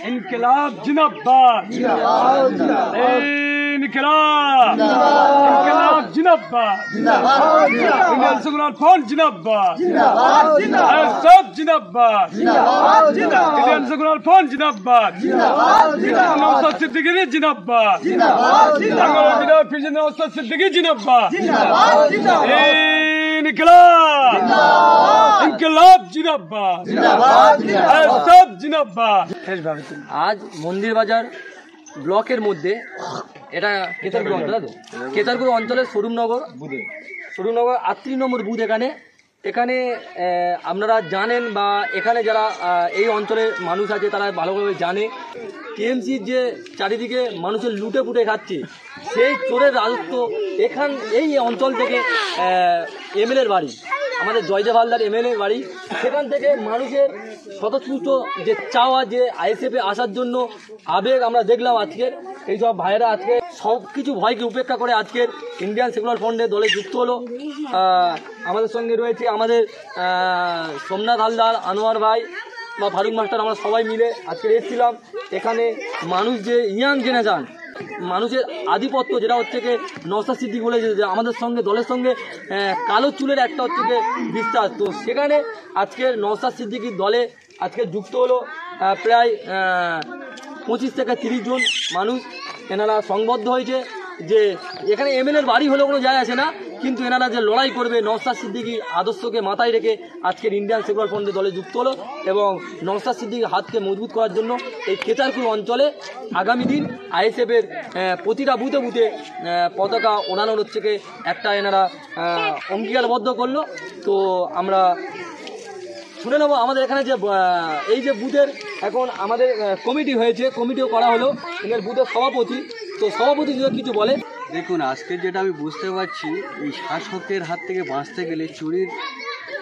इनकलाब जिंदाबाद, इनकलाब जिंदाबाद, इंडियन सेक्युलर फ्रंट जिंदाबाद, सब जिंदाबाद, इंडियन सेक्युलर फ्रंट जिंदाबाद, नौशाद सिद्दीकी जिंदाबाद, नौशाद सिद्दीकी जिंदाबाद, इनकलाब जिंदाबाद, सब जिंदाबाद। आज मंदिर बाजार ব্লকের মধ্যে এটা কেতারপুর অঞ্চল, তো কেতারপুর অঞ্চলের স্বরূপনগর 38 নম্বর বুথ। এখানে আপনারা জানেন বা এখানে যারা এই অঞ্চলের মানুষ আছে তারা ভালোভাবে জানে টিএমসির যে চারিদিকে মানুষের লুটে পুটে খাচ্ছে সেই চোরের রাজত্ব এই অঞ্চল থেকে এমএলএর বাড়ি, আমাদের জয়দেব হালদার এমএলএর বাড়ি, সেখান থেকে মানুষের স্বতঃস্ফূর্ত যে চাওয়া যে আইএসএফে আসার জন্য আবেগ আমরা দেখলাম আজকের এইসব ভাইয়েরা আজকে সব কিছু ভয়কে উপেক্ষা করে আজকের ইন্ডিয়ান সেকুলার ফ্রন্টের দলে যুক্ত হলো। আমাদের সঙ্গে রয়েছে আমাদের সোমনাথ হালদার, আনোয়ার ভাই বা ফারুক মাস্টার, আমরা সবাই মিলে আজকে এসেছিলাম। এখানে মানুষ যে ইয়াং জেনারেশন মানুষের আধিপত্য যেটা হচ্ছে কি নওশাদ সিদ্দিকী বলেছে যে আমাদের সঙ্গে দলের সঙ্গে কালো চুলের একটা হচ্ছে কি বিশ্বাস, তো সেখানে আজকের নওশাদ সিদ্দিকীর দলে আজকে যুক্ত হলো প্রায় 25 থেকে 30 জন মানুষ। এনারা সংবদ্ধ হয়েছে যে এখানে এমএলএর বাড়ি হলেও কোনো যায় আসে না, কিন্তু এনারা যে লড়াই করবে নওশাদ সিদ্দিকীর আদর্শকে মাথায় রেখে আজকের ইন্ডিয়ান সেকুলার ফ্রন্টের দলে যুক্ত হলো এবং নওশাদ সিদ্দিকীর হাতকে মজবুত করার জন্য এই কেতারপুর অঞ্চলে আগামী দিন আইএসএফের প্রতিটা বুথে বুথে পতাকা ওড়ানোর হচ্ছে কি একটা এনারা অঙ্গীকারবদ্ধ করলো। তো আমরা শুনে নেবো আমাদের এখানে যে এই যে বুথের এখন আমাদের কমিটি হয়েছে, কমিটিও করা হলো, এদের বুথের সভাপতি, তো সভাপতি যদি কিছু বলে। দেখুন, আজকে যেটা আমি বুঝতে পারছি এই শাসকের হাত থেকে বাঁচতে গেলে, চুরির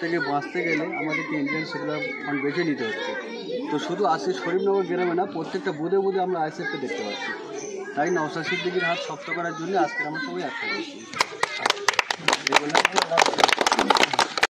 থেকে বাঁচতে গেলে আমাদেরকে ইন্ডিয়ান সেকুলার ফ্রন্ট বেছে নিতে হচ্ছে। তো শুধু আজকে শরীফনগর গ্রামে না, প্রত্যেকটা বুধে বুধে আমরা আইএসএফকে দেখতে পাচ্ছি। তাই নওশাদ সিদ্দিকীর হাত শক্ত করার জন্য আজকে আমরা সবাই একসাথে করছি।